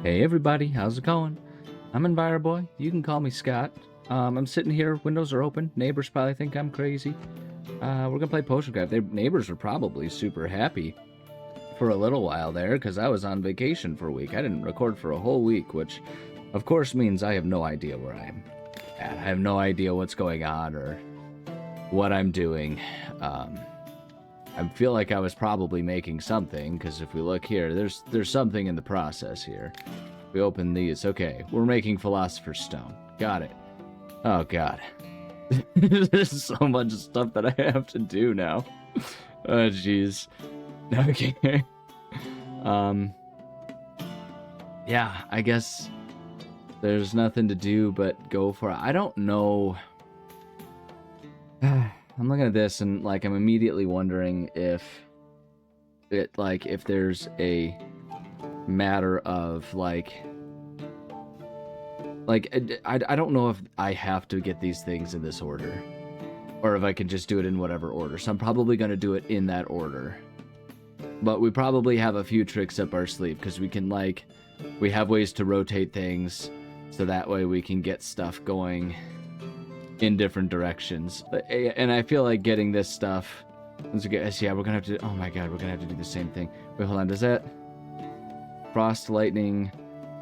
Hey everybody, how's it going? I'm EnviroBoy. You can call me Scott. I'm sitting here, windows are open. Neighbors probably think I'm crazy. We're gonna play Potion Craft. Their neighbors are probably super happy for a little while there, because I was on vacation for a week. I didn't record for a whole week, which of course means I have no idea where I am at. I have no idea what's going on or what I'm doing. I feel like I was probably making something, because if we look here, there's something in the process here. We open these. Okay, we're making Philosopher's Stone. Got it. Oh, God. There's so much stuff that I have to do now. Oh, jeez. Okay. Yeah, I guess there's nothing to do but go for it. I don't know. I'm looking at this and like I'm immediately wondering if if there's a matter of I don't know if I have to get these things in this order or if I can just do it in whatever order. So I'm probably going to do it in that order. But we probably have a few tricks up our sleeve because we can we have ways to rotate things so that way we can get stuff going in different directions. And I feel like getting this stuff, yeah, we're gonna have to, oh my god, we're gonna have to do the same thing. Wait, hold on, does that frost, lightning,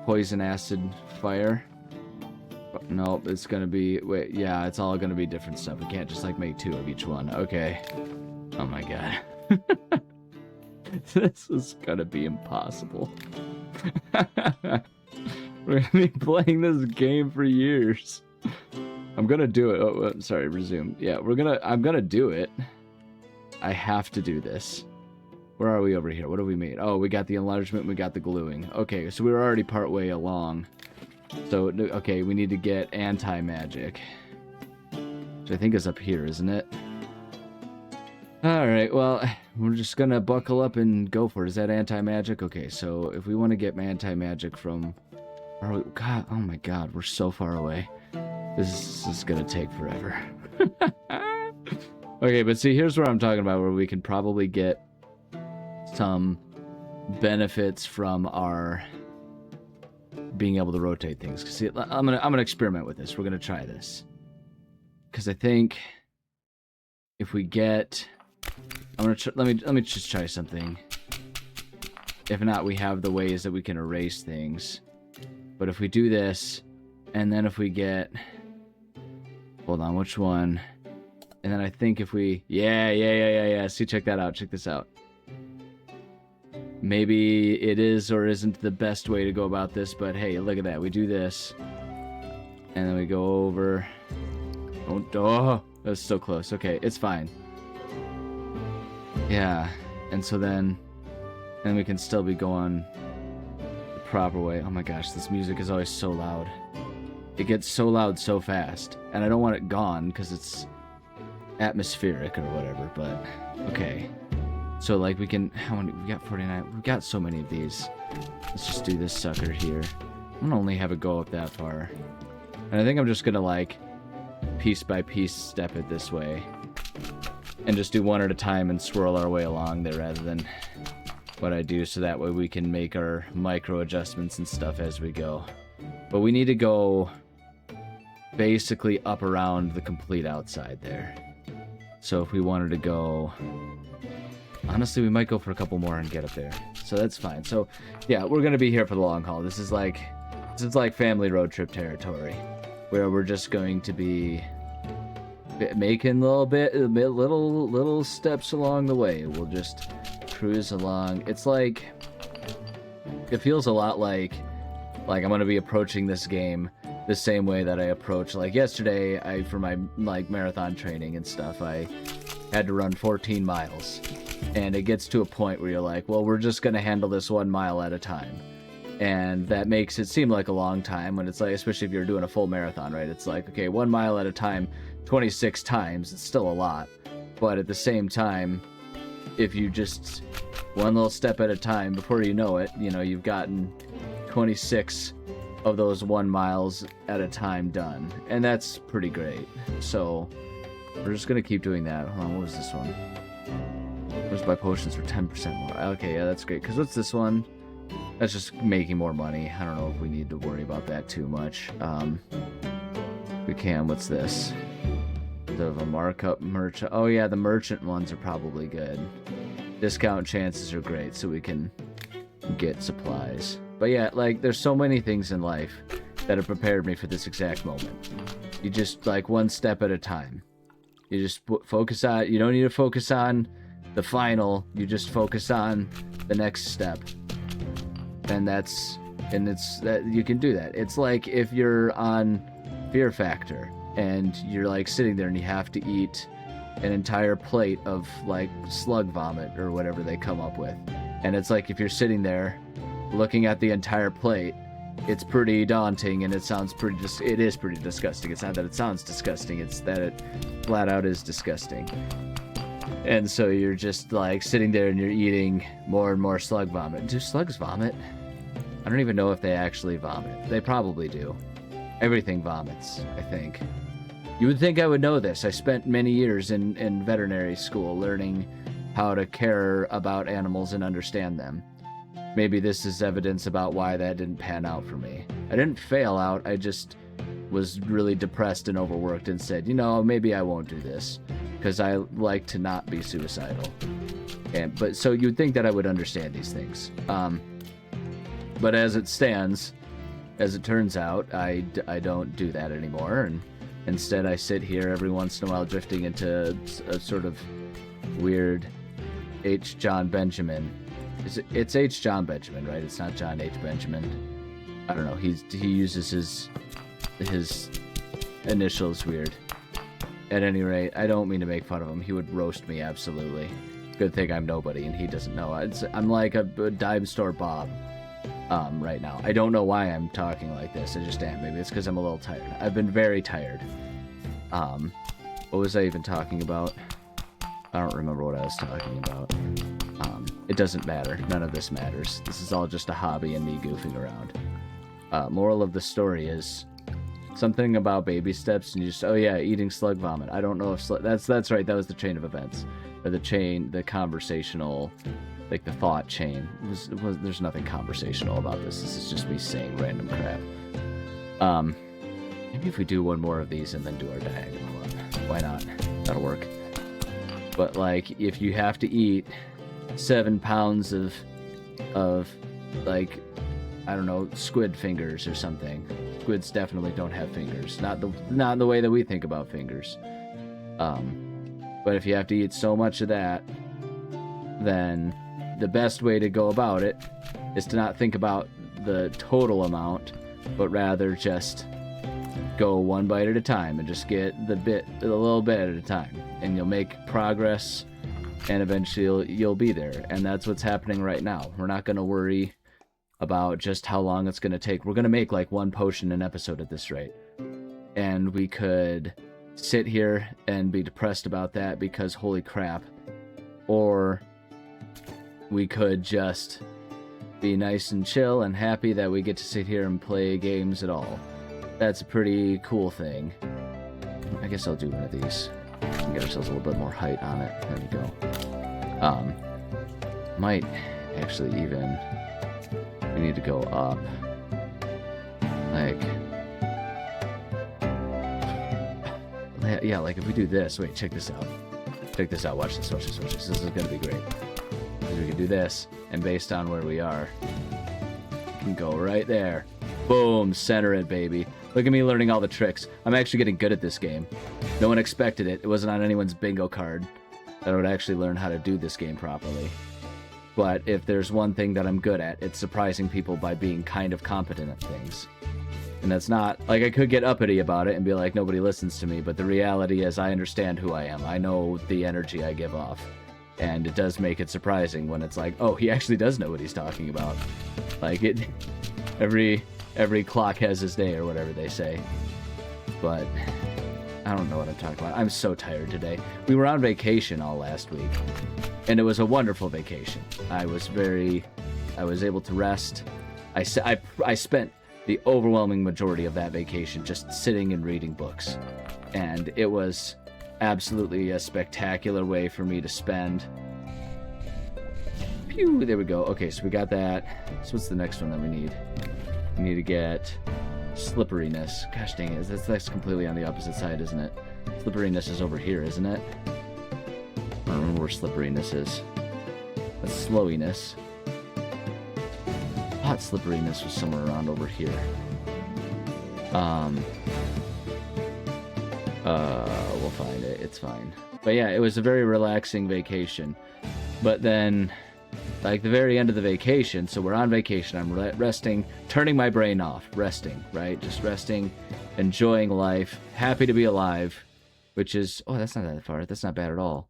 poison, acid, fire? No, it's gonna be, wait, yeah, it's all gonna be different stuff. We can't just make 2 of each one. Okay. Oh my god. This is gonna be impossible. We're gonna be playing this game for years. I'm gonna do it. Oh, sorry, resume. Yeah, I'm gonna do it. I have to do this. Where are we over here? What have we made? Oh, we got the enlargement, we got the gluing. Okay, so we were already part way along. So, okay, we need to get anti-magic. Which I think is up here, isn't it? Alright, well, we're just gonna buckle up and go for it. Is that anti-magic? Okay, so if we want to get anti-magic from... God, oh my god, we're so far away. This is gonna take forever. Okay, but see, here's where I'm talking about, where we can probably get some benefits from our being able to rotate things. Cause see, I'm gonna experiment with this. We're gonna try this, because I think if we get, let me just try something. If not, we have the ways that we can erase things. But if we do this, and then if we get, hold on, which one? And then I think if we, yeah. See, check that out. Check this out. Maybe it is or isn't the best way to go about this, but hey, look at that. We do this, and then we go over. Oh, that's so close. Okay, it's fine. Yeah, and so then we can still be going the proper way. Oh my gosh, this music is always so loud. It gets so loud so fast, and I don't want it gone because it's atmospheric or whatever, but okay. So we can, how many, we got 49, we've got so many of these. Let's just do this sucker here. I'm gonna only have it go up that far. And I think I'm just gonna piece by piece step it this way. And just do one at a time and swirl our way along there rather than what I do, so that way we can make our micro adjustments and stuff as we go. But we need to go basically up around the complete outside there. So if we wanted to go, honestly, we might go for a couple more and get up there. So that's fine. So yeah, we're gonna be here for the long haul. This is like family road trip territory, where we're just going to be making little steps along the way. We'll just cruise along. It's it feels a lot like I'm gonna be approaching this game the same way that I approach, yesterday, for my marathon training and stuff, I had to run 14 miles, and it gets to a point where you're like, well, we're just gonna handle this 1 mile at a time, and that makes it seem like a long time when it's especially if you're doing a full marathon, right? It's okay, 1 mile at a time, 26 times, it's still a lot, but at the same time, if you just one little step at a time, before you know it, you've gotten 26 of those 1 miles at a time done, and that's pretty great. So we're just gonna keep doing that. Hold on, what was this one? Where's my potions for 10% more? Okay, yeah, that's great. Because what's this one? That's just making more money. I don't know if we need to worry about that too much. We can. What's this? Of a markup merchant. Oh yeah, the merchant ones are probably good. Discount chances are great, so we can get supplies. But yeah, like, there's so many things in life that have prepared me for this exact moment. You just, like, one step at a time. You just focus on, you don't need to focus on the final, you just focus on the next step. And it's that you can do that. It's like if you're on Fear Factor and you're like sitting there and you have to eat an entire plate of like slug vomit or whatever they come up with. And it's like if you're sitting there looking at the entire plate, it's pretty daunting and it sounds pretty it is pretty disgusting. It's not that it sounds disgusting, it's that it flat out is disgusting. And so you're just like sitting there and you're eating more and more slug vomit. Do slugs vomit? I don't even know if they actually vomit. They probably do. Everything vomits, I think. You would think I would know this. I spent many years in veterinary school learning how to care about animals and understand them. Maybe this is evidence about why that didn't pan out for me. I didn't fail out, I just was really depressed and overworked and said, you know, maybe I won't do this because I like to not be suicidal. But so you'd think that I would understand these things. But as it stands, as it turns out, I don't do that anymore, and instead I sit here every once in a while drifting into a sort of weird H. John Benjamin. It's H. John Benjamin, right? It's not John H. Benjamin. I don't know. He uses his initials weird. At any rate, I don't mean to make fun of him. He would roast me absolutely. Good thing I'm nobody and he doesn't know. I'm like a dime store Bob right now. I don't know why I'm talking like this. I just am. Maybe it's because I'm a little tired. I've been very tired. What was I even talking about? I don't remember what I was talking about. It doesn't matter. None of this matters. This is all just a hobby and me goofing around. Moral of the story is something about baby steps and you just, oh yeah, eating slug vomit. I don't know if that's right. That was the chain of events, or the conversational, like the thought chain. There's nothing conversational about this. This is just me saying random crap. Maybe if we do one more of these and then do our diagonal one. Why not? That'll work. But like, if you have to eat 7 pounds of like, I don't know, squid fingers or something. Squids definitely don't have fingers. Not in the way that we think about fingers. But if you have to eat so much of that, then the best way to go about it is to not think about the total amount, but rather just go one bite at a time and just get a little bit at a time, and you'll make progress, and eventually you'll be there. And that's what's happening right now. We're not going to worry about just how long it's going to take. We're going to make like one potion an episode at this rate, and we could sit here and be depressed about that because holy crap, or we could just be nice and chill and happy that we get to sit here and play games at all. That's a pretty cool thing. I guess I'll do one of these and get ourselves a little bit more height on it. There we go. Might actually even, we need to go up. Like, yeah, like if we do this, wait, check this out. Check this out, watch this. This is gonna be great. We can do this, and based on where we are, we can go right there. Boom, center it, baby. Look at me learning all the tricks. I'm actually getting good at this game. No one expected it. It wasn't on anyone's bingo card that I would actually learn how to do this game properly. But if there's one thing that I'm good at, it's surprising people by being kind of competent at things. And that's not, like, I could get uppity about it and be like, nobody listens to me, but the reality is I understand who I am. I know the energy I give off. And it does make it surprising when it's like, oh, he actually does know what he's talking about. Like, every clock has his day, or whatever they say. But I don't know what I'm talking about. I'm so tired today. We were on vacation all last week, and it was a wonderful vacation. I was able to rest. I spent the overwhelming majority of that vacation just sitting and reading books, and it was absolutely a spectacular way for me to spend Phew, there we go. Okay, so we got that. So what's the next one that we need? We need to get slipperiness. Gosh dang it, that's completely on the opposite side, isn't it? Slipperiness is over here, isn't it? I don't remember where slipperiness is. That's slowiness. I thought slipperiness was somewhere around over here. We'll find it. It's fine. But yeah, it was a very relaxing vacation. But then, like the very end of the vacation, so we're on vacation, I'm resting, turning my brain off, resting, right? Just resting, enjoying life, happy to be alive, which is, oh, that's not that far. That's not bad at all.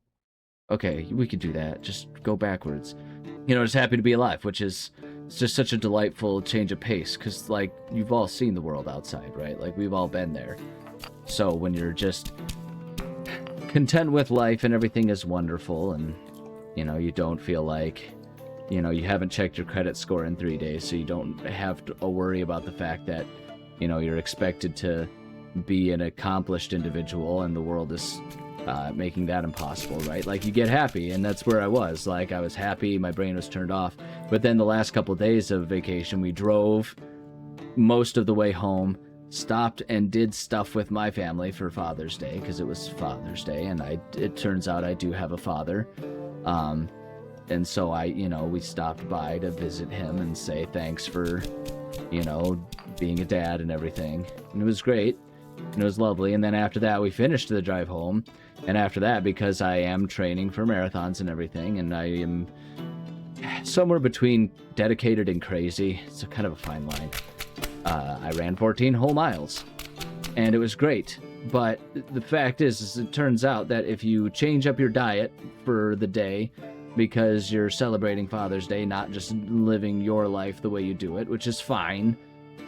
Okay, we could do that. Just go backwards. You know, just happy to be alive, which is, it's just such a delightful change of pace, because, like, you've all seen the world outside, right? Like, we've all been there. So when you're just content with life and everything is wonderful, and, you know, you don't feel like, you know, you haven't checked your credit score in 3 days, so you don't have to worry about the fact that, you know, you're expected to be an accomplished individual and the world is making that impossible, right? Like, you get happy, and that's where I was. Like, I was happy, my brain was turned off. But then the last couple of days of vacation, we drove most of the way home, stopped and did stuff with my family for Father's Day, because it was Father's Day, and it turns out I do have a father. And so we stopped by to visit him and say thanks for, you know, being a dad and everything. And it was great. And it was lovely. And then after that, we finished the drive home. And after that, because I am training for marathons and everything, and I am somewhere between dedicated and crazy, it's a kind of a fine line. I ran 14 whole miles. And it was great. But the fact is it turns out that if you change up your diet for the day, because you're celebrating Father's Day, not just living your life the way you do it, which is fine,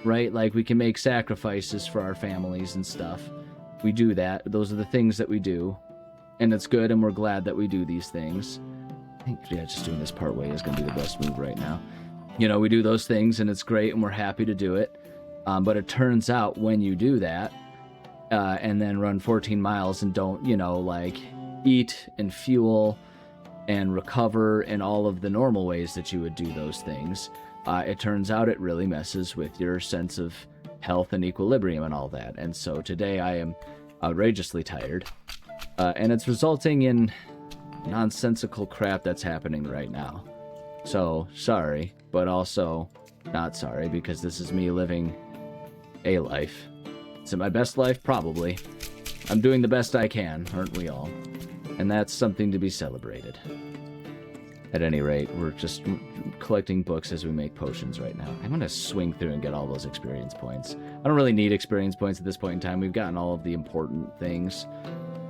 right? Like, we can make sacrifices for our families and stuff. We do that. Those are the things that we do. And it's good, and we're glad that we do these things. I think, yeah, just doing this part way is going to be the best move right now. You know, we do those things, and it's great, and we're happy to do it. But it turns out when you do that, and then run 14 miles and don't, you know, like, eat and fuel and recover in all of the normal ways that you would do those things, it turns out it really messes with your sense of health and equilibrium and all that. And so today I am outrageously tired, and it's resulting in nonsensical crap that's happening right now. So sorry, but also not sorry, because this is me living a life. Is it my best life? Probably. I'm doing the best I can, aren't we all? And that's something to be celebrated. At any rate, we're just collecting books as we make potions right now. I'm going to swing through and get all those experience points. I don't really need experience points at this point in time. We've gotten all of the important things.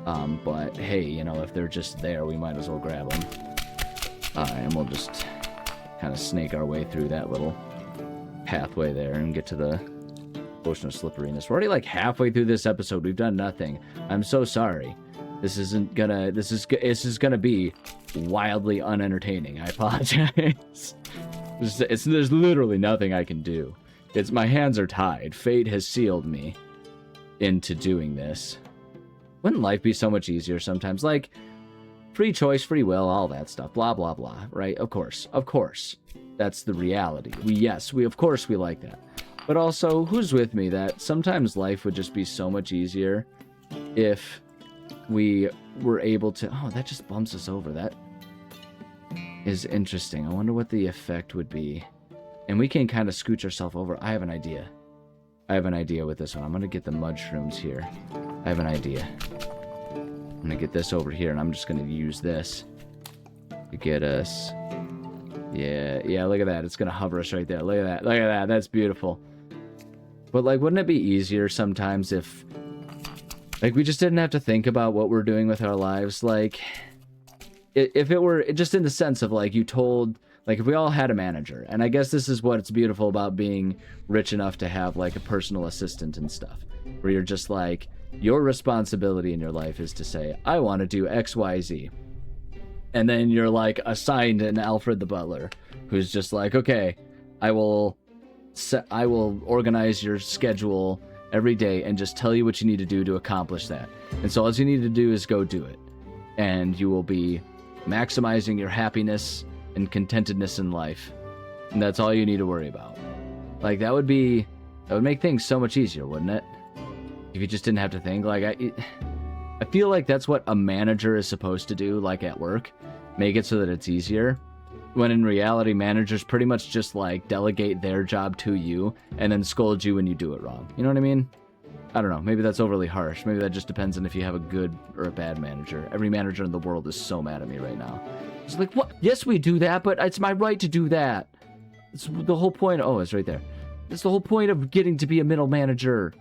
But hey, you know, if they're just there, we might as well grab them. And we'll just kind of snake our way through that little pathway there and get to the potion of slipperiness. We're already like halfway through this episode. We've done nothing. I'm so sorry. This is gonna be wildly unentertaining. I apologize. There's literally nothing I can do. My hands are tied. Fate has sealed me into doing this. Wouldn't life be so much easier sometimes? Like, free choice, free will, all that stuff, blah, blah, blah, right? Of course. That's the reality. We like that. But also, who's with me that sometimes life would just be so much easier if we were able to... Oh, that just bumps us over. That is interesting. I wonder what the effect would be. And we can kind of scooch ourselves over. I have an idea with this one. I'm going to get the mushrooms here. I have an idea. I'm going to get this over here, and I'm just going to use this to get us... Yeah, look at that. It's going to hover us right there. Look at that. That's beautiful. But, like, wouldn't it be easier sometimes if... Like, we just didn't have to think about what we're doing with our lives. Like, if it were just in the sense of, like, you told... Like, if we all had a manager, and I guess this is what's beautiful about being rich enough to have, like, a personal assistant and stuff, where you're just like, your responsibility in your life is to say, I want to do X, Y, Z. And then you're, like, assigned an Alfred the Butler, who's just like, okay, I will organize your schedule every day and just tell you what you need to do to accomplish that. And so all you need to do is go do it. And you will be maximizing your happiness and contentedness in life. And that's all you need to worry about. Like, that would make things so much easier, wouldn't it? If you just didn't have to think. Like, I feel like that's what a manager is supposed to do, like at work. Make it so that it's easier. When in reality, managers pretty much just like delegate their job to you and then scold you when you do it wrong. You know what I mean? I don't know. Maybe that's overly harsh. Maybe that just depends on if you have a good or a bad manager. Every manager in the world is so mad at me right now. It's like, what? Yes, we do that, but it's my right to do that. It's the whole point. Oh, it's right there. It's the whole point of getting to be a middle manager.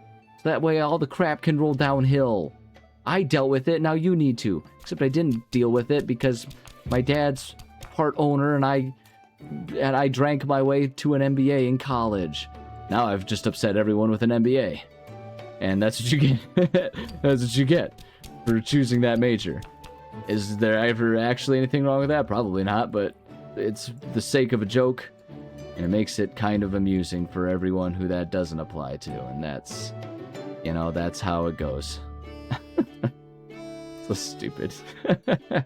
So that way all the crap can roll downhill. I dealt with it, now you need to. Except I didn't deal with it because my dad's part owner and I drank my way to an MBA in college. Now I've just upset everyone with an MBA. And that's what you get. That's what you get for choosing that major. Is there ever actually anything wrong with that? Probably not, but it's the sake of a joke. And it makes it kind of amusing for everyone who that doesn't apply to. And that's, you know, that's how it goes. So stupid. I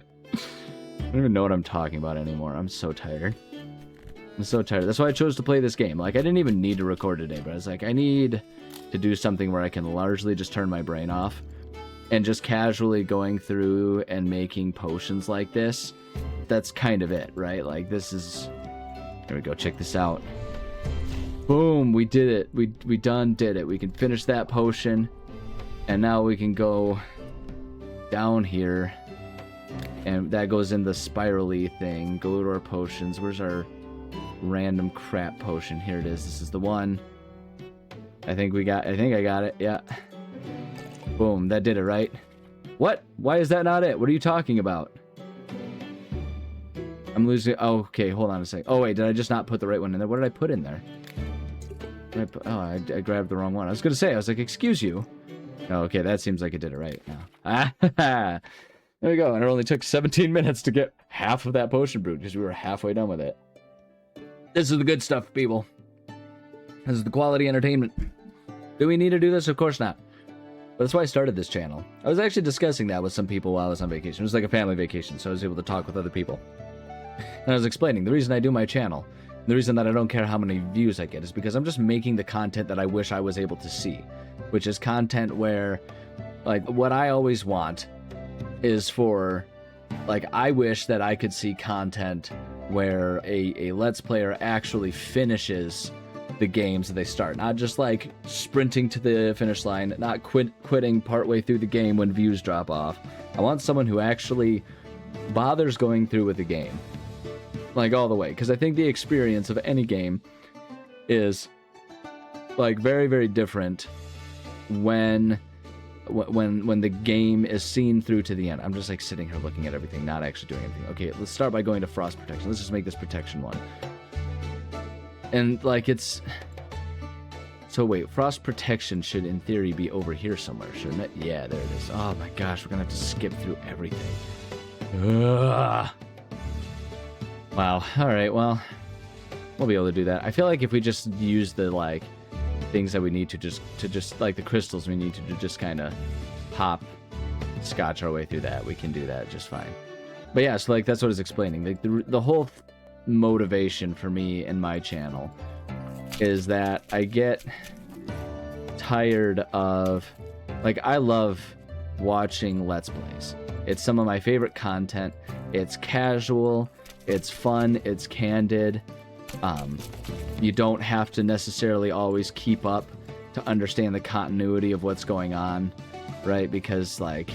don't even know what I'm talking about anymore. I'm so tired. I'm so tired. That's why I chose to play this game. Like, I didn't even need to record today, but I was like, I need to do something where I can largely just turn my brain off and just casually going through and making potions like this. That's kind of it, right? Like, this is... Here we go. Check this out. Boom. We did it. We did it. We can finish that potion. And now we can go down here. And that goes in the spirally thing. Go to our potions. Where's our random crap potion? Here it is. This is the one. I think I got it. Yeah. Boom. That did it, right? What? Why is that not it? What are you talking about? I'm losing... Oh, okay. Hold on a second. Oh, wait. Did I just not put the right one in there? What did I put in there? I grabbed the wrong one. I was going to say, I was like, excuse you. Oh, okay. That seems like it did it right now. There we go. And it only took 17 minutes to get half of that potion brewed because we were halfway done with it. This is the good stuff, people. This is the quality entertainment. Do we need to do this? Of course not. But that's why I started this channel. I was actually discussing that with some people while I was on vacation. It was like a family vacation, so I was able to talk with other people. And I was explaining the reason I do my channel, the reason that I don't care how many views I get, is because I'm just making the content that I wish I was able to see. Which is content where, like, what I always want is for, like, I wish that I could see content where a Let's Player actually finishes the games that they start. Not just, like, sprinting to the finish line, not quitting partway through the game when views drop off. I want someone who actually bothers going through with the game. Like, all the way. Because I think the experience of any game is, like, very, very different when the game is seen through to the end. I'm just like sitting here looking at everything, not actually doing anything. Okay, let's start by going to frost protection. Let's just make this protection one. And like it's... So wait, frost protection should in theory be over here somewhere, shouldn't it? Yeah, there it is. Oh my gosh, we're gonna have to skip through everything. Ugh. Wow, alright, well, we'll be able to do that. I feel like if we just use the like things that we need to just like the crystals we need to just kind of pop scotch our way through that, we can do that just fine. But yeah, so like that's what I was explaining. Like the whole motivation for me and my channel is that I get tired of, like, I love watching Let's Plays. It's some of my favorite content. It's casual, it's fun, it's candid. You don't have to necessarily always keep up to understand the continuity of what's going on, right? Because like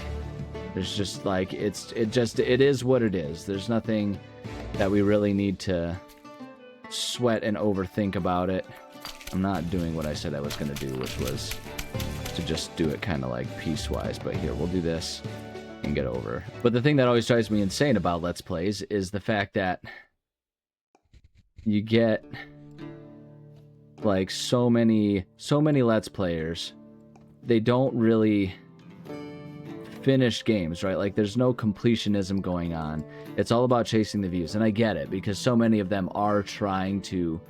there's just like it is what it is. There's nothing that we really need to sweat and overthink about it. I'm not doing what I said I was going to do, which was to just do it kind of like piecewise. But here, we'll do this and get over. But the thing that always drives me insane about Let's Plays is the fact that you get like so many Let's Players, they don't really finish games, right? Like there's no completionism going on. It's all about chasing the views. And I get it, because so many of them are trying to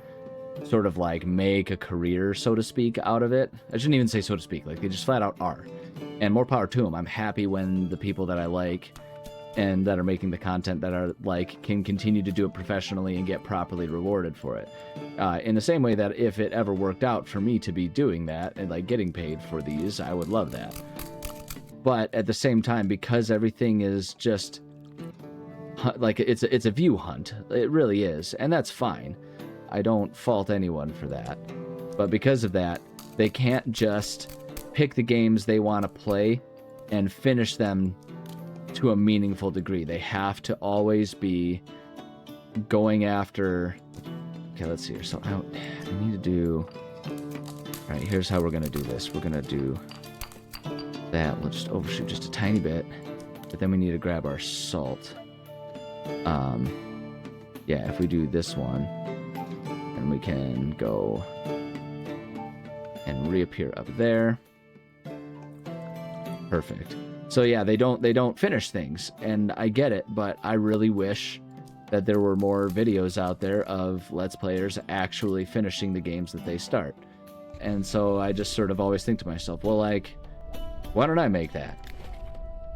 sort of like make a career, so to speak, out of it. I shouldn't even say so to speak, like they just flat out are. And more power to them. I'm happy when the people that I like and that are making the content that are like can continue to do it professionally and get properly rewarded for it. In the same way that if it ever worked out for me to be doing that and like getting paid for these, I would love that. But at the same time, because everything is just like it's a view hunt, it really is, and that's fine. I don't fault anyone for that. But because of that, they can't just pick the games they want to play and finish them to a meaningful degree. They have to always be going after... Okay, let's see here. So I need to do... All right, here's how we're going to do this. We're going to do that. We'll just overshoot just a tiny bit. But then we need to grab our salt. Yeah, if we do this one, then we can go and reappear up there. Perfect. So yeah, they don't finish things, and I get it, but I really wish that there were more videos out there of Let's Players actually finishing the games that they start. And so I just sort of always think to myself, well, like, why don't I make that?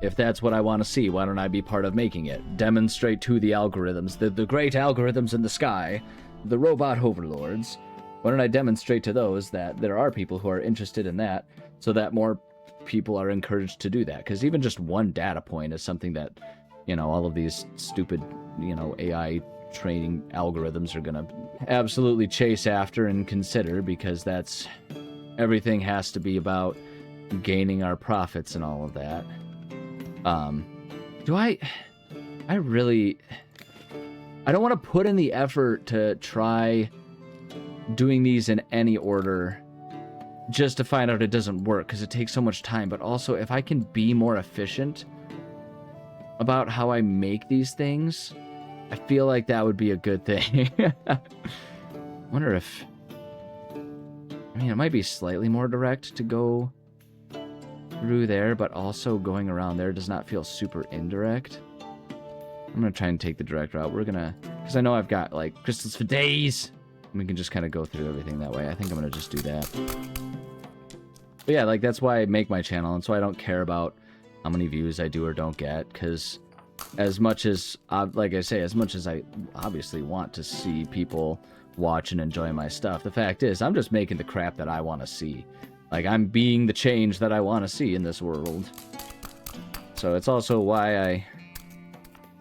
If that's what I want to see, why don't I be part of making it? Demonstrate to the algorithms, the great algorithms in the sky, the robot overlords. Why don't I demonstrate to those that there are people who are interested in that, so that more people are encouraged to do that? Because even just one data point is something that, you know, all of these stupid, you know, AI training algorithms are gonna absolutely chase after and consider, because that's... everything has to be about gaining our profits and all of that. I don't want to put in the effort to try doing these in any order just to find out it doesn't work, because it takes so much time. But also, if I can be more efficient about how I make these things, I feel like that would be a good thing. I wonder if... I mean, it might be slightly more direct to go through there, but also going around there does not feel super indirect. I'm going to try and take the direct route. We're going to... because I know I've got, like, crystals for days. And we can just kind of go through everything that way. I think I'm going to just do that. But yeah, like, that's why I make my channel, and so I don't care about how many views I do or don't get, because as much as, like I say, as much as I obviously want to see people watch and enjoy my stuff, the fact is, I'm just making the crap that I want to see. Like, I'm being the change that I want to see in this world. So it's also why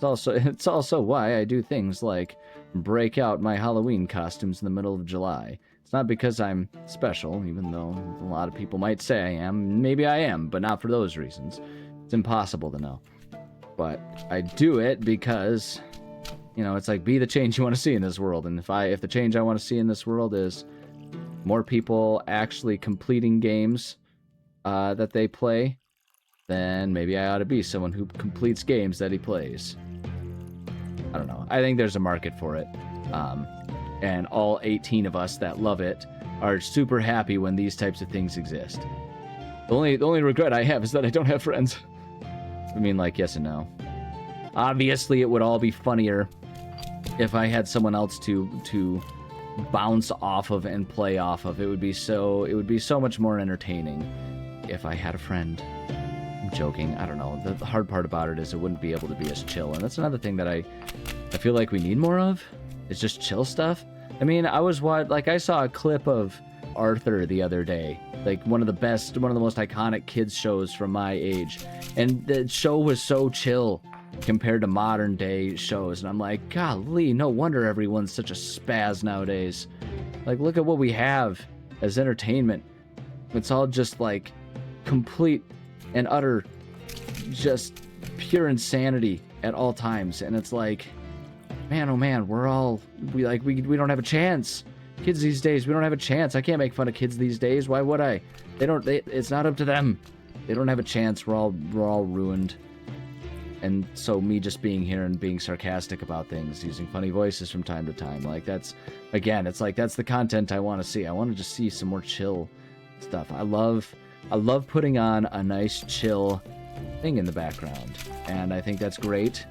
it's also why I do things like break out my Halloween costumes in the middle of July. It's not because I'm special, even though a lot of people might say I am. Maybe I am, but not for those reasons. It's impossible to know. But I do it because, you know, it's like, be the change you want to see in this world. And if the change I want to see in this world is more people actually completing games that they play, then maybe I ought to be someone who completes games that he plays. I don't know. I think there's a market for it. And all 18 of us that love it are super happy when these types of things exist. The only regret I have is that I don't have friends. I mean, like, yes and no. Obviously, it would all be funnier if I had someone else to bounce off of and play off of. It would be so much more entertaining if I had a friend. I'm joking. I don't know. The hard part about it is it wouldn't be able to be as chill, and that's another thing that I feel like we need more of. It's just chill stuff. I mean, I saw a clip of Arthur the other day, like one of the most iconic kids shows from my age, and the show was so chill compared to modern day shows, and I'm like, golly, no wonder everyone's such a spaz nowadays. Like, look at what we have as entertainment. It's all just like complete and utter, just pure insanity at all times, and it's like, man, oh man, we don't have a chance. Kids these days, we don't have a chance. I can't make fun of kids these days. Why would I? It's not up to them. They don't have a chance. We're all ruined. And so me just being here and being sarcastic about things, using funny voices from time to time, like, that's, again, it's like, that's the content I want to see. I want to just see some more chill stuff. I love putting on a nice chill thing in the background, and I think that's great.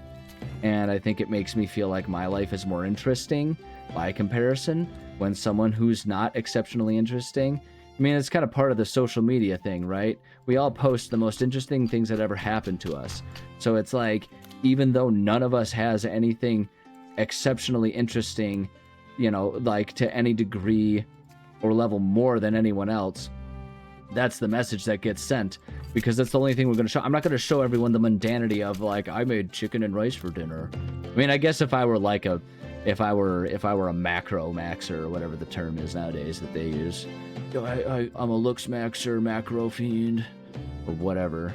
And I think it makes me feel like my life is more interesting by comparison when someone who's not exceptionally interesting. I mean, it's kind of part of the social media thing, right? We all post the most interesting things that ever happened to us. So it's like, even though none of us has anything exceptionally interesting, you know, like to any degree or level more than anyone else, that's the message that gets sent, because that's the only thing we're going to show. I'm not going to show everyone the mundanity of like, I made chicken and rice for dinner. I mean, I guess if I were like if I were a macro maxer, or whatever the term is nowadays that they use, I'm a looks maxer, macro fiend, or whatever.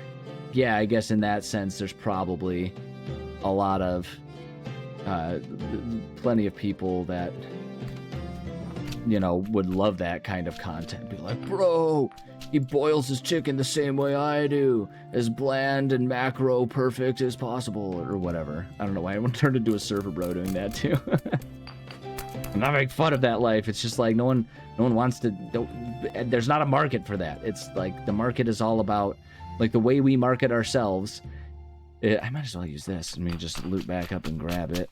Yeah, I guess in that sense, there's probably a lot of plenty of people that, you know, would love that kind of content. Be like, bro, he boils his chicken the same way I do, as bland and macro perfect as possible, or whatever. I don't know why everyone turned into a server bro doing that too. I'm not making fun of that life. It's just like no one wants to. There's not a market for that. It's like the market is all about like the way we market ourselves. I might as well use this. Let me just loot back up and grab it.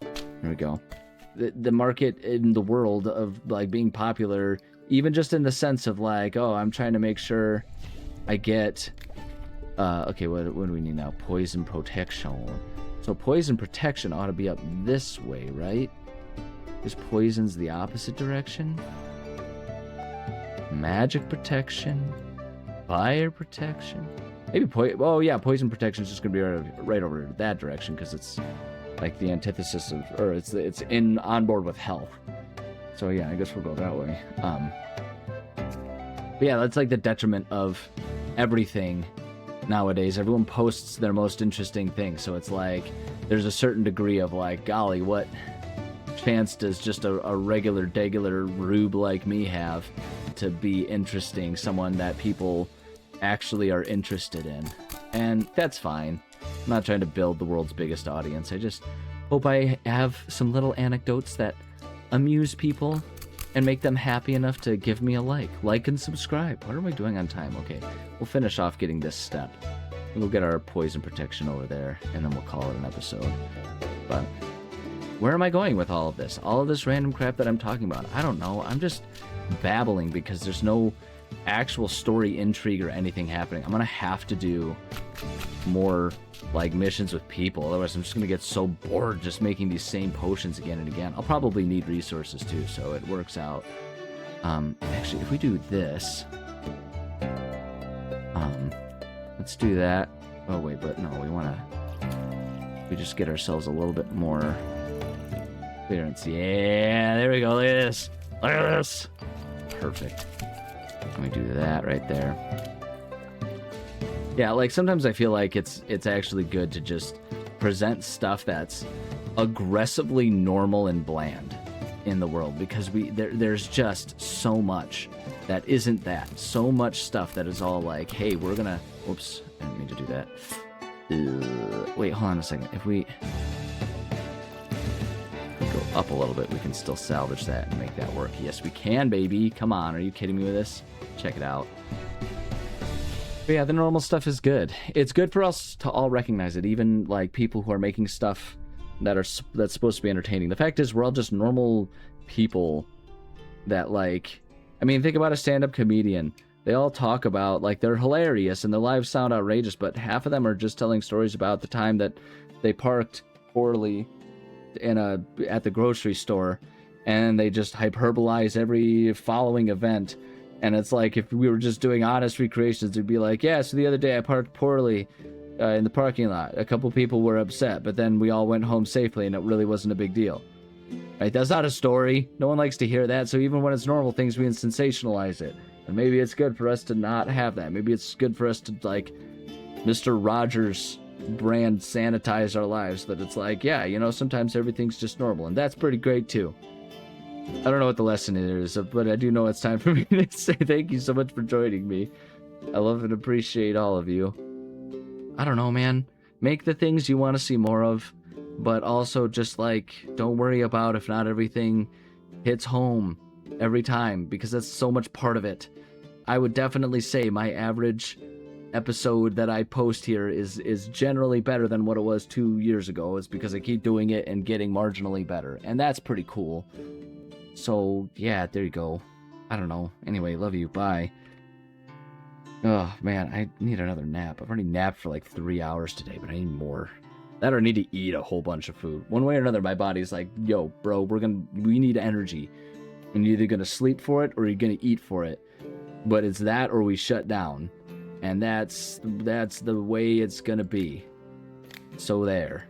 There we go. The market in the world of like being popular, even just in the sense of like, oh, I'm trying to make sure I get okay, what do we need now? Poison protection. So poison protection ought to be up this way, right? Because poison's the opposite direction. Magic protection, fire protection, maybe poison protection is just gonna be right over that direction, because it's like the antithesis of, or it's in on board with health. So yeah, I guess we'll go that way. But yeah, that's like the detriment of everything nowadays. Everyone posts their most interesting thing, so it's like there's a certain degree of like, golly, what chance does just a regular degular rube like me have to be interesting, someone that people actually are interested in? And that's fine. I'm not trying to build the world's biggest audience. I just hope I have some little anecdotes that amuse people and make them happy enough to give me a like and subscribe. What am I doing on time? Okay, we'll finish off getting this step. We'll get our poison protection over there, and then we'll call it an episode. But where am I going with all of this? All of this random crap that I'm talking about? I don't know. I'm just babbling because there's no actual story intrigue or anything happening. I'm gonna have to do more like missions with people, otherwise I'm just gonna get so bored just making these same potions again and again. I'll probably need resources too, so it works out. Actually, if we do this, let's do that. Oh wait, but no, we just get ourselves a little bit more clearance. Yeah, there we go. Look at this. Look at this. Perfect. Let me do that right there. Yeah, like sometimes I feel like it's actually good to just present stuff that's aggressively normal and bland in the world, because there's just so much that isn't that. So much stuff that is all like, hey, we're gonna... Whoops, I didn't mean to do that. Wait, hold on a second. If we go up a little bit, we can still salvage that and make that work. Yes, we can, baby. Come on, are you kidding me with this? Check it out. But yeah, the normal stuff is good. It's good for us to all recognize it, even like people who are making stuff that's supposed to be entertaining. The fact is, we're all just normal people that, like, I mean, think about a stand-up comedian. They all talk about, like, they're hilarious and their lives sound outrageous, but half of them are just telling stories about the time that they parked poorly at the grocery store, and they just hyperbolize every following event. And it's like, if we were just doing honest recreations, it'd be like, yeah, so the other day I parked poorly in the parking lot. A couple people were upset, but then we all went home safely and it really wasn't a big deal. Right? That's not a story. No one likes to hear that. So even when it's normal things, we sensationalize it. And maybe it's good for us to not have that. Maybe it's good for us to, like, Mr. Rogers brand sanitize our lives, that it's like, yeah, you know, sometimes everything's just normal. And that's pretty great too. I don't know what the lesson is, but I do know it's time for me to say thank you so much for joining me. I love and appreciate all of you. I don't know, man. Make the things you want to see more of, but also just, like, don't worry about if not everything hits home every time, because that's so much part of it. I would definitely say my average episode that I post here is generally better than what it was 2 years ago. It's because I keep doing it and getting marginally better, and that's pretty cool. So, yeah, there you go. I don't know. Anyway, love you. Bye. Oh, man, I need another nap. I've already napped for like 3 hours today, but I need more. That or need to eat a whole bunch of food. One way or another, my body's like, yo, bro, we need energy. And you're either gonna sleep for it or you're gonna eat for it. But it's that or we shut down. And that's the way it's gonna be. So there.